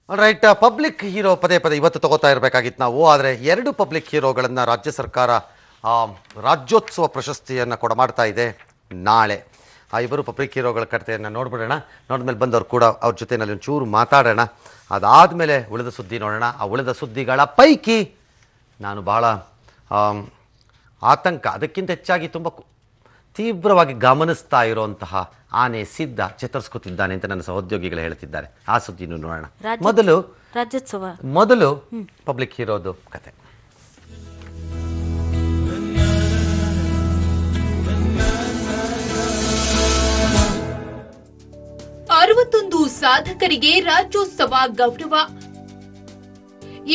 Right. Public hero ಪದೇ ಪದೇ ಇವತ್ತು ತಗೋತಾ ಇರಬೇಕಾಗಿತ್ತು ನಾವು. ಆದರೆ ಎರಡು ಪಬ್ಲಿಕ್ ಹೀರೋಗಳನ್ನು ರಾಜ್ಯ ಸರ್ಕಾರ ರಾಜ್ಯೋತ್ಸವ ಪ್ರಶಸ್ತಿಯನ್ನು ಕೊಡಮಾಡ್ತಾ ಇದೆ ನಾಳೆ. ಆ ಇಬ್ಬರು ಪಬ್ಲಿಕ್ ಹೀರೋಗಳ ಕಥೆಯನ್ನು ನೋಡ್ಬಿಡೋಣ. ನೋಡಿದ್ಮೇಲೆ ಬಂದವರು ಕೂಡ ಅವ್ರ ಜೊತೆಯಲ್ಲಿ ಒಂಚೂರು ಮಾತಾಡೋಣ. ಅದಾದಮೇಲೆ ಉಳಿದ ಸುದ್ದಿ ನೋಡೋಣ. ಆ ಉಳಿದ ಸುದ್ದಿಗಳ ಪೈಕಿ ನಾನು ಭಾಳ ಆತಂಕ, ಅದಕ್ಕಿಂತ ಹೆಚ್ಚಾಗಿ ತುಂಬ ತೀವ್ರವಾಗಿ ಗಮನಿಸ್ತಾ ಇರುವಂತಹ ಆನೆ ಸಿದ್ಧ ಚೇತರಿಸ್ಕೊತಿದ್ದಾನೆ ಅಂತ ನನ್ನ ಸಹೋದ್ಯೋಗಿಗಳು ಹೇಳ್ತಿದ್ದಾರೆ. ಆ ಸುದ್ದಿನೂ ನೋಡೋಣ. ಮೊದಲು ಪಬ್ಲಿಕ್ ಹೀರೋದು ಕತೆ. ಅರವತ್ತೊಂದು ಸಾಧಕರಿಗೆ ರಾಜ್ಯೋತ್ಸವ ಗೌರವ,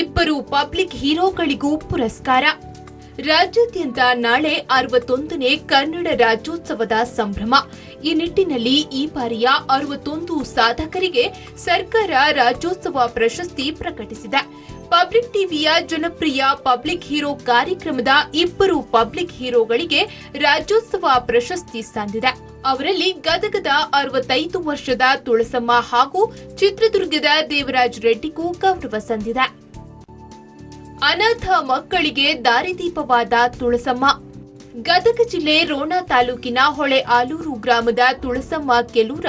ಇಬ್ಬರು ಪಬ್ಲಿಕ್ ಹೀರೋಗಳಿಗೂ ಪುರಸ್ಕಾರ. ರಾಜ್ಯಾದ್ಯಂತ ನಾಳೆ 61ನೇ ಕನ್ನಡ ರಾಜ್ಯೋತ್ಸವದ ಸಂಭ್ರಮ. ಈ ನಿಟ್ಟಿನಲ್ಲಿ ಈ ಬಾರಿಯ 61 ಸಾಧಕರಿಗೆ ಸರ್ಕಾರ ರಾಜ್ಯೋತ್ಸವ ಪ್ರಶಸ್ತಿ ಪ್ರಕಟಿಸಿದೆ. ಪಬ್ಲಿಕ್ ಟಿವಿಯ ಜನಪ್ರಿಯ ಪಬ್ಲಿಕ್ ಹೀರೋ ಕಾರ್ಯಕ್ರಮದ ಇಬ್ಬರು ಪಬ್ಲಿಕ್ ಹೀರೋಗಳಿಗೆ ರಾಜ್ಯೋತ್ಸವ ಪ್ರಶಸ್ತಿ ಸಂದಿದೆ. ಅವರಲ್ಲಿ ಗದಗದ 65 ವರ್ಷದ ತುಳಸಮ್ಮ ಹಾಗೂ ಚಿತ್ರದುರ್ಗದ ದೇವರಾಜ್ ರೆಡ್ಡಿಗೂ ಗೌರವ ಸಂದಿದೆ. ಅನಾಥ ಮಕ್ಕಳಿಗೆ ದಾರಿದೀಪವಾದ ತುಳಸಮ್ಮ. ಗದಗ ಜಿಲ್ಲೆ ರೋಣ ತಾಲೂಕಿನ ಹೊಳೆ ಆಲೂರು ಗ್ರಾಮದ ತುಳಸಮ್ಮ ಕೆಲೂರ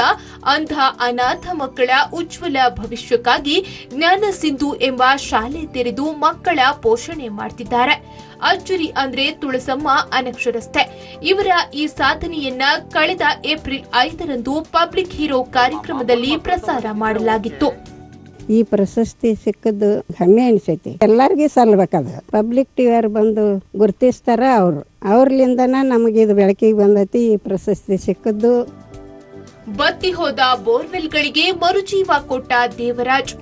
ಅಂಧ ಅನಾಥ ಮಕ್ಕಳ ಉಜ್ವಲ ಭವಿಷ್ಯಕ್ಕಾಗಿ ಜ್ಞಾನ ಸಿಂಧು ಎಂಬ ಶಾಲೆ ತೆರೆದು ಮಕ್ಕಳ ಪೋಷಣೆ ಮಾಡ್ತಿದ್ದಾರೆ. ಅಜ್ಜುರಿ ಅಂದ್ರೆ ತುಳಸಮ್ಮ ಅನಕ್ಷರಸ್ಥೆ. ಇವರ ಈ ಸಾಧನೆಯನ್ನ ಕಳೆದ ಏಪ್ರಿಲ್ 5ರಂದು ಪಬ್ಲಿಕ್ ಹೀರೋ ಕಾರ್ಯಕ್ರಮದಲ್ಲಿ ಪ್ರಸಾರ ಮಾಡಲಾಗಿತ್ತು. ಈ ಪ್ರಶಸ್ತಿ ಸಿಕ್ಕದ್ದು ಹೆಮ್ಮೆ ಅನಿಸೈತಿ. ಎಲ್ಲರಿಗೂ ಸಲ್ಬೇಕದು. ಪಬ್ಲಿಕ್ ಟಿವಿಯರ್ ಬಂದು ಗುರುತಿಸ್ತಾರ. ಅವ್ರಲಿಂದನ ನಮಗೆ ಇದು ಬೆಳಕಿಗೆ ಬಂದೈತಿ. ಈ ಪ್ರಶಸ್ತಿ ಸಿಕ್ಕದ್ದು. ಬತ್ತಿ ಹೋದ ಬೋರ್ವೆಲ್ಗಳಿಗೆ ಮರುಜೀವ ಕೊಟ್ಟ ದೇವರಾಜ್.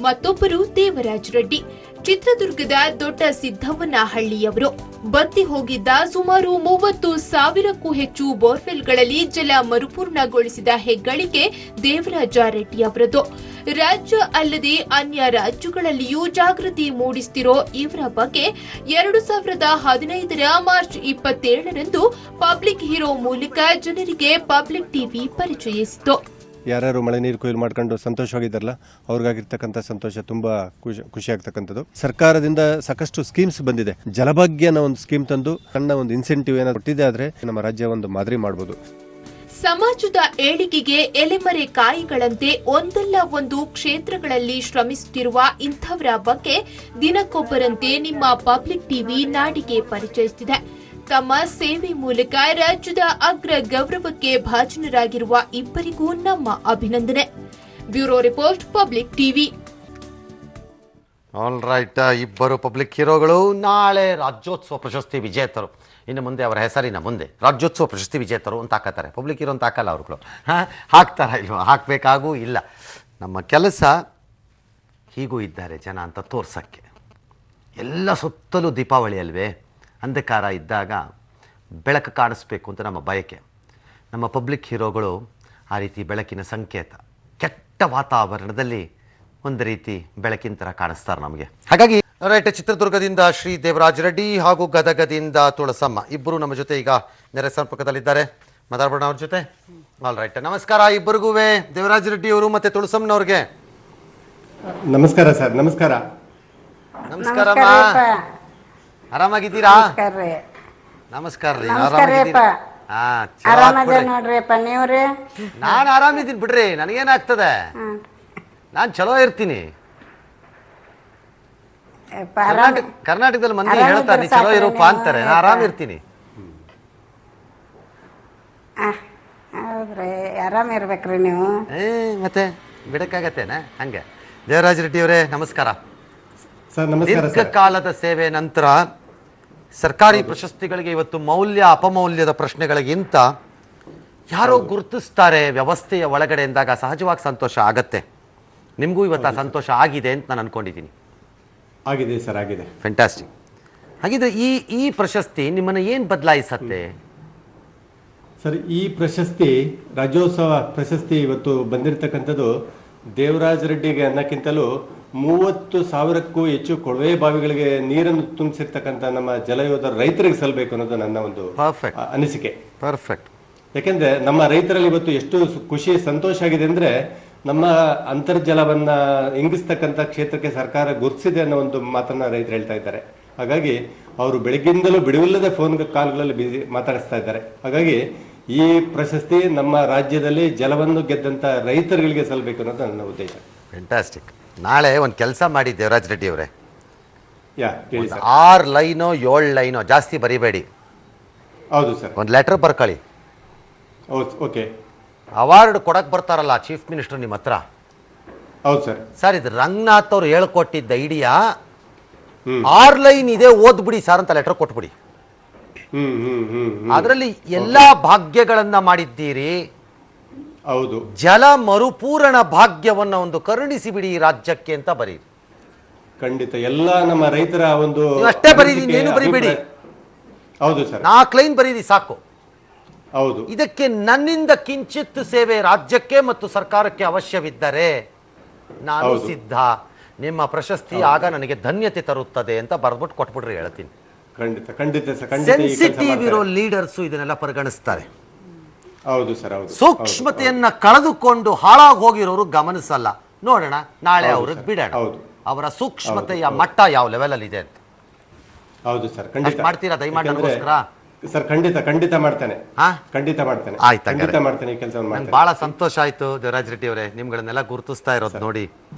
ಮತ್ತೊಬ್ಬರು ದೇವರಾಜ್ ರೆಡ್ಡಿ, ಚಿತ್ರದುರ್ಗದ ದೊಡ್ಡ ಸಿದ್ದವ್ವನಹಳ್ಳಿಯವರು. ಬತ್ತಿ ಹೋಗಿದ್ದ ಸುಮಾರು 30,000ಕ್ಕೂ ಹೆಚ್ಚು ಬೋರ್ವೆಲ್ಗಳಲ್ಲಿ ಜಲ ಮರುಪೂರ್ಣಗೊಳಿಸಿದ ಹೆಗ್ಗಳಿಕೆ ದೇವರಾಜ ರೆಡ್ಡಿ ಅವರದು. ರಾಜ್ಯ ಅಲ್ಲದೆ ಅನ್ಯ ರಾಜ್ಯಗಳಲ್ಲಿಯೂ ಜಾಗೃತಿ ಮೂಡಿಸುತ್ತಿರೋ ಇವರ ಬಗ್ಗೆ 2015ರ ಮಾರ್ಚ್ 27ರಂದು ಪಬ್ಲಿಕ್ ಹೀರೋ ಮೂಲಕ ಜನರಿಗೆ ಪಬ್ಲಿಕ್ ಟಿವಿ ಪರಿಚಯಿಸಿತು. ಯಾರ್ಯಾರು ಮಳೆ ನೀರು ಕೊಯ್ಲು ಮಾಡ್ಕೊಂಡು ಸಂತೋಷವಾಗಿದ್ದಾರಲ್ಲ ಅವ್ರಿಗಾಗಿರ್ತಕ್ಕಂಥ ಸಂತೋಷ ತುಂಬಾ ಖುಷಿ ಆಗ್ತಕ್ಕಂಥದ್ದು. ಸರ್ಕಾರದಿಂದ ಸಾಕಷ್ಟು ಸ್ಕೀಮ್ಸ್ ಬಂದಿದೆ. ಜಲಭಾಗ್ಯ ಅನ್ನೋ ಒಂದು ಸ್ಕೀಮ್ ತಂದು ಸಣ್ಣ ಒಂದು ಇನ್ಸೆಂಟಿವ್ ಏನಾದ್ರು ಕೊಟ್ಟಿದೆ ಆದ್ರೆ ನಮ್ಮ ರಾಜ್ಯ ಒಂದು ಮಾದರಿ ಮಾಡಬಹುದು. ಸಮಾಜದ ಏಳಿಗೆಗೆ ಎಲೆಮರೆ ಕಾಯಿಗಳಂತೆ ಒಂದಲ್ಲ ಒಂದು ಕ್ಷೇತ್ರಗಳಲ್ಲಿ ಶ್ರಮಿಸುತ್ತಿರುವ ಇಂಥವರ ಬಗ್ಗೆ ದಿನಕ್ಕೊಬ್ಬರಂತೆ ನಿಮ್ಮ ಪಬ್ಲಿಕ್ ಟಿವಿ ನಾಡಿಗೆ ಪರಿಚಯಿಸುತ್ತಿದೆ. ತಮ್ಮ ಸೇವೆ ಮೂಲಕ ರಾಜ್ಯದ ಅಗ್ರ ಗೌರವಕ್ಕೆ ಭಾಜನರಾಗಿರುವ ಇಬ್ಬರಿಗೂ ನಮ್ಮ ಅಭಿನಂದನೆ. Bureau report, public TV. All right. ಇಬ್ಬರು ಪಬ್ಲಿಕ್ ಹೀರೋಗಳು ನಾಳೆ ರಾಜ್ಯೋತ್ಸವ ಪ್ರಶಸ್ತಿ ವಿಜೇತರು. ಇನ್ನು ಮುಂದೆ ಅವರ ಹೆಸರಿನ ಮುಂದೆ ರಾಜ್ಯೋತ್ಸವ ಪ್ರಶಸ್ತಿ ವಿಜೇತರು ಅಂತ ಹಾಕತ್ತಾರೆ. ಪಬ್ಲಿಕ್ ಹೀರೋ ಅಂತ ಹಾಕಲ್ಲ ಅವ್ರುಗಳು. ಹಾಕ್ತಾರ ಇಲ್ವ? ಹಾಕಬೇಕಾಗೂ ಇಲ್ಲ. ನಮ್ಮ ಕೆಲಸ ಹೀಗೂ ಇದ್ದಾರೆ ಜನ ಅಂತ ತೋರ್ಸೋಕ್ಕೆ. ಎಲ್ಲ ಸುತ್ತಲೂ ದೀಪಾವಳಿ ಅಲ್ವೇ, ಅಂಧಕಾರ ಇದ್ದಾಗ ಬೆಳಕು ಕಾಣಿಸ್ಬೇಕು ಅಂತ ನಮ್ಮ ಬಯಕೆ. ನಮ್ಮ ಪಬ್ಲಿಕ್ ಹೀರೋಗಳು ಆ ರೀತಿ ಬೆಳಕಿನ ಸಂಕೇತ. ಕೆಟ್ಟ ವಾತಾವರಣದಲ್ಲಿ ಒಂದು ರೀತಿ ಬೆಳಕಿನ ಥರ ಕಾಣಿಸ್ತಾರೆ ನಮಗೆ. ಹಾಗಾಗಿ ರೈಟ್, ಚಿತ್ರದುರ್ಗದಿಂದ ಶ್ರೀ ದೇವರಾಜ್ ರೆಡ್ಡಿ ಹಾಗೂ ಗದಗದಿಂದ ತುಳಸಮ್ಮ ಇಬ್ಬರು ನಮ್ಮ ಜೊತೆ ಈಗ ನೆರೆ ಸಂಪರ್ಕದಲ್ಲಿದ್ದಾರೆ. ಮಾತಾಡ್ಬೋಣ ಅವ್ರ ಜೊತೆ. ಆಲ್ ರೈಟ್, ನಮಸ್ಕಾರ ಇಬ್ಬರಿಗೂ. ದೇವರಾಜ್ ರೆಡ್ಡಿ ಅವರು ಮತ್ತೆ ತುಳಸಮ್ಮನವ್ರಿಗೆ ನಮಸ್ಕಾರ ಸರ್. ನಮಸ್ಕಾರ. ನಮಸ್ಕಾರಮ್ಮ. ಆರಾಮಾಗಿದ್ದೀರಾ? ನಮಸ್ಕಾರ ರೀ. ನಾನು ಆರಾಮಿದ್ದೀನಿ ಬಿಡ್ರಿ. ನನಗೇನಾಗ್ತದೆ, ನಾನು ಚಲೋ ಇರ್ತೀನಿ. ಕರ್ನಾಟಕದಲ್ಲಿ ಮಂದಿ ಹೇಳ್ತಾರೆ ನೀ ಚಲೋ ಇರೋಪ್ಪ ಅಂತಾರೆ. ನಾನು ಆರಾಮಿರ್ತೀನಿ. ಆರಾಮಿರ್ಬೇಕ್ರಿ ನೀವು. ಮತ್ತೆ ಬಿಡಕ್ಕಾಗತ್ತೇನ ಹಂಗೆ. ದೇವರಾಜ್ ರೆಡ್ಡಿ ಅವರೇ ನಮಸ್ಕಾರ. ದೀರ್ಘಕಾಲದ ಸೇವೆ ನಂತರ ಸರ್ಕಾರಿ ಪ್ರಶಸ್ತಿಗಳಿಗೆ ಇವತ್ತು ಮೌಲ್ಯ ಅಪಮೌಲ್ಯದ ಪ್ರಶ್ನೆಗಳಿಗಿಂತ ಯಾರೋ ಗುರುತಿಸ್ತಾರೆ ವ್ಯವಸ್ಥೆಯ ಒಳಗಡೆ ಎಂದಾಗ ಸಹಜವಾಗಿ ಸಂತೋಷ ಆಗತ್ತೆ. ನಿಮಗೂ ಇವತ್ತು ಆ ಸಂತೋಷ ಆಗಿದೆ ಅಂತ ನಾನು ಅನ್ಕೊಂಡಿದ್ದೀನಿ. ಆಗಿದೆ ಸರ್, ಆಗಿದೆ. ಫ್ಯಾಂಟಾಸ್ಟಿಕ್. ಹಾಗಿದ್ರೆ ಈ ಪ್ರಶಸ್ತಿ ನಿಮ್ಮನ್ನು ಏನು ಬದಲಾಯಿಸತ್ತೆ ಸರ್? ಈ ಪ್ರಶಸ್ತಿ, ರಾಜ್ಯೋತ್ಸವ ಪ್ರಶಸ್ತಿ ಇವತ್ತು ಬಂದಿರತಕ್ಕಂಥದ್ದು ದೇವರಾಜ್ ರೆಡ್ಡಿಗೆ ಅನ್ನಕ್ಕಿಂತಲೂ 30,000ಕ್ಕೂ ಹೆಚ್ಚು ಕೊಳವೆ ಬಾವಿಗಳಿಗೆ ನೀರನ್ನು ತುಂಬಿಸಿರ್ತಕ್ಕಂಥ ನಮ್ಮ ಜಲಯೋಧರ ರೈತರಿಗೆ ಸಲ್ಲಬೇಕು ಅನ್ನೋದು ನನ್ನ ಒಂದು ಅನಿಸಿಕೆ. ಪರ್ಫೆಕ್ಟ್. ಯಾಕೆಂದ್ರೆ ನಮ್ಮ ರೈತರಲ್ಲಿ ಇವತ್ತು ಎಷ್ಟು ಖುಷಿ ಸಂತೋಷ ಆಗಿದೆ ಅಂದ್ರೆ ನಮ್ಮ ಅಂತರ್ಜಲವನ್ನ ಇಂಗಿಸ್ತಕ್ಕಂಥ ಕ್ಷೇತ್ರಕ್ಕೆ ಸರ್ಕಾರ ಗುರುತಿಸಿದೆ ಅನ್ನೋ ಒಂದು ಮಾತನ್ನ ರೈತರು ಹೇಳ್ತಾ ಇದ್ದಾರೆ. ಹಾಗಾಗಿ ಅವರು ಬೆಳಗ್ಗಿಂದಲೂ ಬಿಡುವಿಲ್ಲದೆ ಫೋನ್ ಕಾಲ್ಗಳಲ್ಲಿ ಬಿಸಿ ಮಾತಾಡಿಸ್ತಾ ಇದ್ದಾರೆ. ಹಾಗಾಗಿ ಈ ಪ್ರಶಸ್ತಿ ನಮ್ಮ ರಾಜ್ಯದಲ್ಲಿ ಜಲವನ್ನು ಗೆದ್ದಂತ ರೈತರುಗಳಿಗೆ ಸಲ್ಲಬೇಕು ಅನ್ನೋದು ನನ್ನ ಉದ್ದೇಶ. ಫ್ಯಾಂಟಾಸ್ಟಿಕ್. ನಾಳೆ ಒಂದು ಕೆಲಸ ಮಾಡಿ ದೇವರಾಜ್ ರೆಡ್ಡಿ ಅವರೇ, ಹೇಳಿ ಸರ್. 6 ಲೈನೋ 7 ಲೈನೋ ಜಾಸ್ತಿ ಬರಿಬೇಡಿ, ಹೌದು ಸರ್. ಒಂದು ಲೆಟರ್ ಬರ್ಕೊಳ್ಳಿ. ಓಕೆ. ಅವಾರ್ಡ್ ಕೊಡಕ್ ಬರ್ತಾರಲ್ಲ ಚೀಫ್ ಮಿನಿಸ್ಟರ್ ನಿಮ್ಮ ಹತ್ರ, ಹೌದು ಸರ್. ಸರ್ ಇದು ರಂಗನಾಥ್ ಅವ್ರು ಹೇಳ್ಕೊಟ್ಟಿದ್ದ ಐಡಿಯಾ, 6 ಲೈನ್ ಇದೆ ಓದ್ಬಿಡಿ ಸರ್ ಅಂತ ಲೆಟರ್ ಕೊಟ್ಬಿಡಿ. ಅದರಲ್ಲಿ ಎಲ್ಲಾ ಭಾಗ್ಯಗಳನ್ನ ಮಾಡಿದ್ದೀರಿ, ಹೌದು, ಜಲ ಮರುಪೂರಣ ಭಾಗ್ಯವನ್ನ ಒಂದು ಕರುಣಿಸಿ ಬಿಡಿ ರಾಜ್ಯಕ್ಕೆ ಅಂತ ಬರೀ. ಖಂಡಿತ ಎಲ್ಲ ನಮ್ಮ ರೈತರ ಒಂದು ಅಷ್ಟೇ ಬರೀರಿ, ಇನ್ನೇನು ಬರಿಬೇಡಿ. ಹೌದು ಸರ್. 4 ಲೈನ್ ಬರೀರಿ ಸಾಕು. ಹೌದು. ಇದಕ್ಕೆ ನನ್ನಿಂದ ಕಿಂಚಿತ್ ಸೇವೆ ರಾಜ್ಯಕ್ಕೆ ಮತ್ತು ಸರ್ಕಾರಕ್ಕೆ ಅವಶ್ಯವಿದ್ದರೆ ನಾನು ಸಿದ್ಧ. ನಿಮ್ಮ ಪ್ರಶಸ್ತಿ ಆಗ ನನಗೆ ಧನ್ಯತೆ ತರುತ್ತದೆ ಅಂತ ಬರ್ಬಿಟ್ಟು ಕೊಟ್ಬಿಡ್ರಿ, ಹೇಳ್ತೀನಿ. ಖಂಡಿತ ಖಂಡಿತ ಸರ್. ಸೆನ್ಸಿಟಿವ್ ಇರೋ ಲೀಡರ್ಸು ಇದನ್ನೆಲ್ಲ ಪರಿಗಣಿಸ್ತಾರೆ. ಹೌದು ಸರ್. ಹೌದು. ಸೂಕ್ಷ್ಮತೆಯನ್ನ ಕಳೆದುಕೊಂಡು ಹಾಳಾಗಿ ಹೋಗಿರೋರು ಗಮನಿಸಲ್ಲ. ನೋಡೋಣ ನಾಳೆ ಅವ್ರಿಗೆ ಬಿಡೋಣ ಅವರ ಸೂಕ್ಷ್ಮತೆಯ ಮಟ್ಟ ಯಾವ ಲೆವೆಲ್ ಅಲ್ಲಿ ಇದೆ ಅಂತ. ಹೌದು ಸರ್. ಖಂಡಿತ ಮಾಡ್ತೀರಾ ದಯಮಾಡಿ ನನಗೋಸ್ಕರ? ಸರ್ ಖಂಡಿತ ಮಾಡ್ತೇನೆ. ಖಂಡಿತ ಮಾಡ್ತೇನೆ. ಆಯ್ತು, ಖಂಡಿತ ಮಾಡ್ತೇನೆ. ಈ ಕೆಲಸವನ್ನು ಮಾಡ್ತೇನೆ. ಬಹಳ ಸಂತೋಷ ಆಯ್ತು ದೇವರಾಜ್ ರೆಡ್ಡಿ ಅವರೇ, ನಿಮ್ಗಳನ್ನೆಲ್ಲ ಗುರುತಿಸ್ತಾ ಇರೋದು ನೋಡಿ.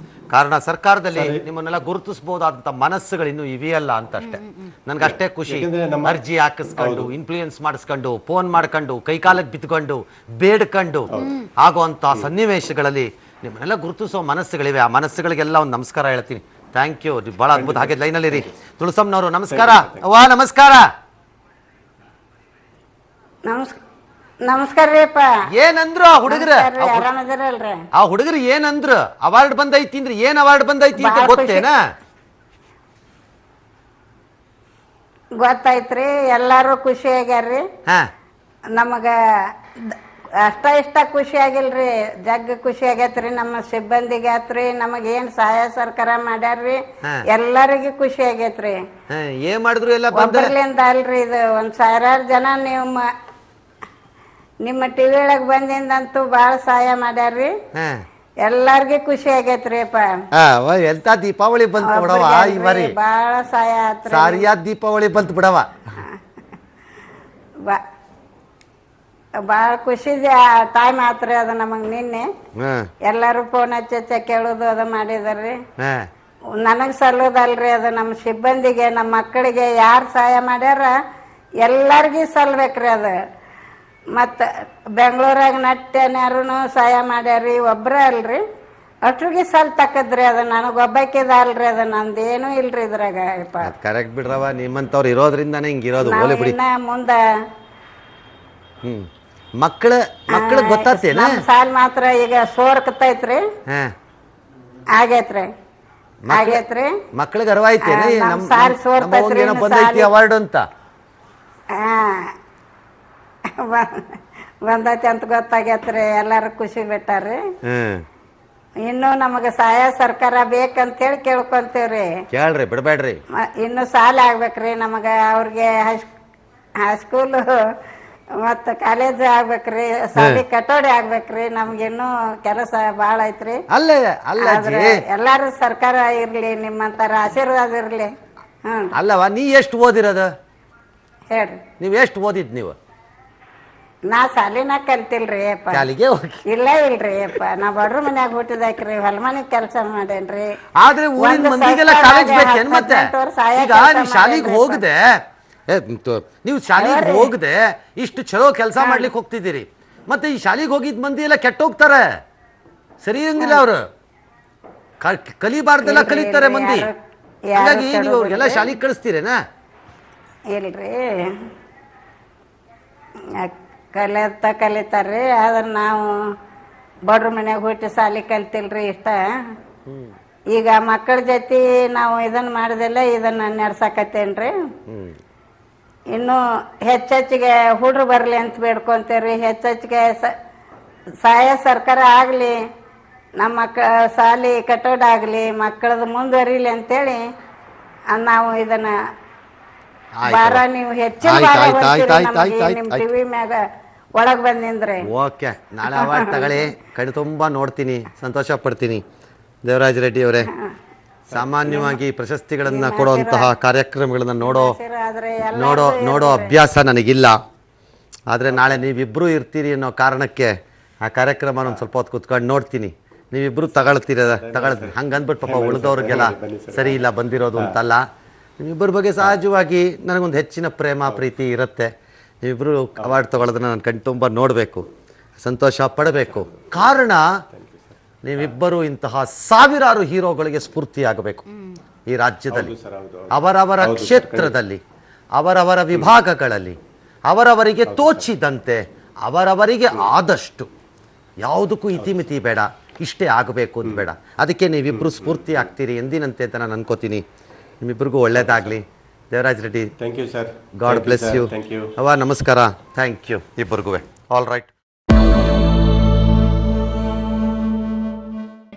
ಕಾರಣ ಸರ್ಕಾರದಲ್ಲಿ ನಿಮ್ಮನ್ನೆಲ್ಲ ಗುರುತಿಸಬಹುದಾದಂತ ಮನಸ್ಸುಗಳು ಇನ್ನೂ ಇವೆಯಲ್ಲ ಅಂತ ಅಷ್ಟೇ. ನನ್ಗೆ ಅಷ್ಟೇ ಖುಷಿ. ಅರ್ಜಿ ಹಾಕಿಸ್ಕೊಂಡು, ಇನ್ಫ್ಲೂಯೆನ್ಸ್ ಮಾಡಿಸ್ಕೊಂಡು, ಫೋನ್ ಮಾಡ್ಕೊಂಡು, ಕೈಕಾಲಕ್ಕೆ ಬಿತ್ಕೊಂಡು, ಬೇಡ್ಕೊಂಡು ಆಗುವಂತ ಸನ್ನಿವೇಶಗಳಲ್ಲಿ ನಿಮ್ಮನ್ನೆಲ್ಲ ಗುರುತಿಸೋ ಮನಸ್ಸುಗಳಿವೆ. ಆ ಮನಸ್ಸುಗಳಿಗೆಲ್ಲ ಒಂದು ನಮಸ್ಕಾರ ಹೇಳ್ತೀನಿ. ಥ್ಯಾಂಕ್ ಯು, ಬಹಳ ಅದ್ಭುತ. ಹಾಗೆ ಲೈನಲ್ಲಿ ರೀ ತುಳಸಮ್ಮನವರು, ನಮಸ್ಕಾರ. ಅವ್ವ ನಮಸ್ಕಾರ. ನಮಸ್ಕಾರ ರೀಪ್ಪ. ಏನಂದ್ರು ಆ ಹುಡುಗರು? ಆ ಹುಡುಗರು ಏನಂದ್ರು? ಅವಾರ್ಡ್ ಬಂದೈತಿ ಅಂದ್ರೆ ಏನ್ ಅವಾರ್ಡ್ ಬಂದೈತಿ ಅಂತ ಗೊತ್ತೇನಾ? ಗೊತ್ತಾಯ್ತ್ರಿ, ಎಲ್ಲಾರು ಖುಷಿ ಆಗ್ಯಾರ್ರಿ. ನಮಗ ಅಷ್ಟ ಇಷ್ಟ ಖುಷಿ ಆಗಿಲ್ರಿ, ಜಗ್ ಖುಷಿ ಆಗೈತ್ರಿ. ನಮ್ಮ ಸಿಬ್ಬಂದಿಗೆ ಆತ್ರಿ, ನಮಗ ಏನ್ ಸಹಾಯ ಸರ್ಕಾರ ಮಾಡ್ಯಾರ್ರಿ, ಎಲ್ಲರಿಗೂ ಖುಷಿ ಆಗೈತ್ರಿ. ಏನ್ ಮಾಡಿದ್ರು? ಎಲ್ಲ ಒಬ್ಬರ್ಲಿಂದ ಅಲ್ರಿ, ಇದು 1,000 ಜನ ನಿಮ್ಮ ಟಿವಿ ಒಳಗ್ ಬಂದಿಂದಂತೂ ಬಾಳ ಸಹಾಯ ಮಾಡ್ಯಾರ್ರಿ. ಎಲ್ಲಾರ್ಗಿ ಖುಷಿ ಆಗೈತ್ರಿ ಅಪ್ಪ. ಎಂತ ದೀಪಾವಳಿ ಬಂತು ಬಿಡವ ಈ ಬಾರಿ, ಬಾಳ ಸಹಾಯ ಆತ್ರಿ. ಸಾರಿಯಾದ ದೀಪಾವಳಿ ಬಂತು ಬಿಡವ. ಬಾಳ ಖುಷಿ ಟೈಮ್ ಆತ್ರಿ ಅದು ನಮಗ್. ನಿನ್ನೆ ಎಲ್ಲಾರು ಫೋನ್ ಹಚ್ಚ ಕೇಳುದು ಅದ ಮಾಡಿದಾರ್ರಿ. ನನಗ್ ಸಲ್ಲೋದಲ್ರಿ, ಅದು ನಮ್ಮ ಸಿಬ್ಬಂದಿಗೆ, ನಮ್ಮ ಮಕ್ಕಳಿಗೆ ಯಾರು ಸಹಾಯ ಮಾಡ್ಯಾರ ಎಲ್ಲಾರ್ಗಿ ಸಲ್ಬೇಕ್ರಿ ಅದು. ಮತ್ತ ಬೆಂಗಳೂರಾಗ ನಟ್ಟ್ಯಾರು ಸಹಾಯ ಮಾಡ್ಯಾರಿ, ಒಬ್ರ ಅಲ್ರಿ, ಅಷ್ಟ್ರಿಗೆ ತಕ್ಕದ್ರಿ. ಅದು ನನಗೊಬ್ಬಕ್ಕಿದ ಅಲ್ರಿ, ಅದು ನಂದೇನು ಇಲ್ರಿ ಇದ್ರಾಗ. ಕರೆಕ್ಟ್ ಬಿಡ್ರವ, ನಿಮ್ಮಂತವ್ರು ಇರೋದ್ರಿಂದಾನೇ ಹಿಂಗಿರೋದು. ಮುಂದ ಮಕ್ಕಳ ಗೊತ್ತಾತೇನ? ಸಾಲ್ ಮಾತ್ರ ಈಗ ಸೋರ್ಕತೈತ್ರಿ. ಆಗೇತ್ರಿ ಆಗೇತ್ರಿ. ಮಕ್ಕಳಿಗೆ ಅರ್ವ ಐತೇನ ಸಾಲ್ ಸೋರ್ತೈತ್ರಿ ಅವಾರ್ಡ್ ಅಂತ? ಬಂದೈತಿ ಅಂತ ಗೊತ್ತಾಗೈತ್ರಿ, ಎಲ್ಲಾರು ಖುಷಿ ಬಿಟ್ಟಾರ್ರಿ. ಇನ್ನು ನಮಗ ಸಹಾಯ ಸರ್ಕಾರ ಬೇಕಂತೇಳಿ ಕೇಳ್ಕೊಂತೀವ್ರಿ. ಕೇಳ್ರಿ, ಬಿಡ್ಬೇಡ್ರಿ. ಇನ್ನು ಸಾಲ ಆಗ್ಬೇಕ್ರಿ ನಮಗ. ಅವ್ರಿಗೆ ಹೈಸ್ಕೂಲ್ ಮತ್ತ ಕಾಲೇಜ್ ಆಗ್ಬೇಕ್ರಿ, ಸಾಲಿ ಕಟ್ಟೋಡಿ ಆಗ್ಬೇಕ್ರಿ. ನಮ್ಗಿನ್ನು ಕೆಲಸ ಬಾಳ ಐತ್ರಿ. ಎಲ್ಲಾರು ಸರ್ಕಾರ ಇರ್ಲಿ, ನಿಮ್ಮಂತರ ಆಶೀರ್ವಾದ ಇರ್ಲಿ. ಅಲ್ಲವಾ, ನೀ ಎಷ್ಟು ಓದಿರೋದ? ಹೇಳ್ರಿ, ನೀವ್ ಎಷ್ಟು ಓದಿದ್? ನೀವು? ನಾ ಸಾಲಿನ ಕಲ್ತಿಲ್ರಿ ಅಪ್ಪ. ಇಲ್ಲ ಇಲ್ರಿ ಅಪ್ಪ, ನಾ ಬಡ್ರ ಮನ್ಯಾಗ ಹುಟ್ಟಿದಾಕ್ರಿ, ಹೊಲಮನಿ ಕೆಲಸ ಮಾಡೇನ್ರಿ. ಆದ್ರೆ ಊರಿನ ಮಂದಿಗೆಲ್ಲ ಕಾಲೇಜ್ ಬೇಕೇನ್? ಮತ್ತೆ ಈಗ ನೀವು ಶಾಲಿಗೆ ಹೋಗದೆ, ನೀವು ಶಾಲಿಗೆ ಹೋಗದೆ ಇಷ್ಟು ಚಲೋ ಕೆಲಸ ಮಾಡ್ಲಿಕ್ಕೆ ಹೋಗ್ತಿದ್ದೀರಿ. ಮತ್ತೆ ಈ ಶಾಲಿಗೆ ಹೋಗಿದ್ ಮಂದಿ ಎಲ್ಲ ಕೆಟ್ಟ ಹೋಗ್ತಾರೆ, ಸರಿ ಇರಂಗಿಲ್ಲ. ಅವ್ರು ಕಲಿಬಾರ್ದೆಲ್ಲ ಕಲಿತಾರೆ ಮಂದಿ. ಹಾಗಾಗಿ ನೀವು ಅವ್ರಿಗೆಲ್ಲ ಶಾಲಿಗೆ ಕಳಿಸ್ತೀರೇನಾ? ಇಲ್ರಿ, ಕಲಿತಾರ್ರಿ. ಆದ್ರೆ ನಾವು ಬಡ್ರ ಮನ್ಯಾಗ ಹುಟ್ಟಿ ಸಾಲಿ ಕಲ್ತಿಲ್ರಿ ಇಷ್ಟ. ಈಗ ಮಕ್ಕಳ ಜೊತೆ ನಾವು ಇದನ್ನ ಮಾಡಿದೆಲ್ಲ ಇದನ್ನ ನಡ್ಸಾಕತ್ತೇನ್ರಿ. ಇನ್ನು ಹೆಚ್ಚೆಚ್ಚಿಗೆ ಹುಡ್ರು ಬರ್ಲಿ ಅಂತ ಬೇಡ್ಕೊಂತೇವ್ರಿ. ಹೆಚ್ಚೆಚ್ಚಿಗೆ ಸಹಾಯ ಸರ್ಕಾರ ಆಗ್ಲಿ, ನಮ್ಮ ಸಾಲಿ ಕಟ್ಟೋಡ್ ಆಗ್ಲಿ, ಮಕ್ಕಳದು ಮುಂದುವರಿಲಿ ಅಂತೇಳಿ ನಾವು ಇದನ್ನ ಬಾರ ನೀವು ಹೆಚ್ಚಿನ ನಿಮ್ ಟಿವಿ ಮ್ಯಾಗ ಒಳಗ್ ಬಂದಿಂದ್ರೆ ಓಕೆ, ನಾಳೆ ಅವಾರ್ಡ್ ತಗೊಳ್ಳಿ, ಕಣ್ಣು ತುಂಬ ನೋಡ್ತೀನಿ, ಸಂತೋಷ ಪಡ್ತೀನಿ. ದೇವರಾಜ್ ರೆಡ್ಡಿ ಅವರೇ, ಸಾಮಾನ್ಯವಾಗಿ ಪ್ರಶಸ್ತಿಗಳನ್ನು ಕೊಡುವಂತಹ ಕಾರ್ಯಕ್ರಮಗಳನ್ನು ನೋಡೋ ಅಭ್ಯಾಸ ನನಗಿಲ್ಲ. ಆದರೆ ನಾಳೆ ನೀವಿಬ್ಬರೂ ಇರ್ತೀರಿ ಅನ್ನೋ ಕಾರಣಕ್ಕೆ ಆ ಕಾರ್ಯಕ್ರಮ ಒಂದು ಸ್ವಲ್ಪ ಹೊತ್ತು ಕುತ್ಕೊಂಡು ನೋಡ್ತೀನಿ. ನೀವಿಬ್ಬರು ತಗೊಳ್ತೀನಿ ಹಂಗೆ ಅಂದ್ಬಿಟ್ಟು ಪಾಪ ಉಳಿದವ್ರಿಗೆಲ್ಲ ಸರಿ ಇಲ್ಲ ಬಂದಿರೋದು ಅಂತಲ್ಲ. ನಿಮ್ಮಿಬ್ಬರ ಬಗ್ಗೆ ಸಹಜವಾಗಿ ನನಗೊಂದು ಹೆಚ್ಚಿನ ಪ್ರೇಮ ಪ್ರೀತಿ ಇರುತ್ತೆ. ನೀವಿಬ್ಬರು ಅವಾರ್ಡ್ ತಗೊಳ್ಳೋದನ್ನ ನಾನು ಕಣ್ಣು ತುಂಬ ನೋಡಬೇಕು, ಸಂತೋಷ ಪಡಬೇಕು. ಕಾರಣ ನೀವಿಬ್ಬರು ಇಂತಹ ಸಾವಿರಾರು ಹೀರೋಗಳಿಗೆ ಸ್ಫೂರ್ತಿಯಾಗಬೇಕು ಈ ರಾಜ್ಯದಲ್ಲಿ, ಅವರವರ ಕ್ಷೇತ್ರದಲ್ಲಿ, ಅವರವರ ವಿಭಾಗಗಳಲ್ಲಿ, ಅವರವರಿಗೆ ತೋಚಿದಂತೆ, ಅವರವರಿಗೆ ಆದಷ್ಟು. ಯಾವುದಕ್ಕೂ ಇತಿಮಿತಿ ಬೇಡ, ಇಷ್ಟೇ ಆಗಬೇಕು ಅಂತ ಬೇಡ. ಅದಕ್ಕೆ ನೀವಿಬ್ಬರು ಸ್ಫೂರ್ತಿ ಆಗ್ತೀರಿ ಎಂದಿನಂತೆ ಅಂತ ನಾನು ಅನ್ಕೋತೀನಿ. ನಿಮ್ಮಿಬ್ಬರಿಗೂ ಒಳ್ಳೇದಾಗಲಿ. Devaraj Reddy, thank you sir. God bless you. Thank you. ಅವ್ವ ನಮಸ್ಕಾರ. ಥ್ಯಾಂಕ್ ಯು ಇಬ್ಬರಿಗೂ. All right.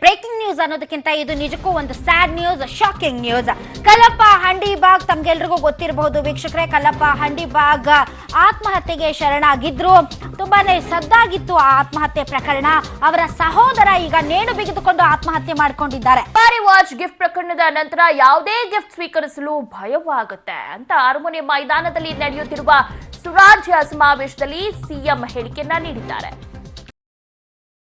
ಬ್ರೇಕಿಂಗ್ ನ್ಯೂಸ್ ಅನ್ನೋದಕ್ಕಿಂತ ಇದು ನಿಜಕ್ಕೂ ಒಂದು sad news, shocking news. Kallappa Handibag ತಮ್ಗೆಲ್ರಿಗೂ ಗೊತ್ತಿರಬಹುದು ವೀಕ್ಷಕರೇ. ಕಲ್ಲಪ್ಪ ಹಂಡಿಬಾಗ್ ಆತ್ಮಹತ್ಯೆಗೆ ಶರಣಾಗಿದ್ರು. ತುಂಬಾನೇ ಸದ್ದಾಗಿತ್ತು ಆ ಆತ್ಮಹತ್ಯೆ ಪ್ರಕರಣ. ಅವರ ಸಹೋದರ ಈಗ ನೇಣು ಬಿಗಿದುಕೊಂಡು ಆತ್ಮಹತ್ಯೆ ಮಾಡಿಕೊಂಡಿದ್ದಾರೆ. ದುಬಾರಿ ವಾಚ್ ಗಿಫ್ಟ್ ಪ್ರಕರಣದ ನಂತರ ಯಾವುದೇ ಗಿಫ್ಟ್ ಸ್ವೀಕರಿಸಲು ಭಯವಾಗುತ್ತೆ ಅಂತ ಅರಮನೆ ಮೈದಾನದಲ್ಲಿ ನಡೆಯುತ್ತಿರುವ ಸುರಾಜ್ಯ ಸಮಾವೇಶದಲ್ಲಿ ಸಿಎಂ ಹೇಳಿಕೆಯನ್ನ ನೀಡಿದ್ದಾರೆ.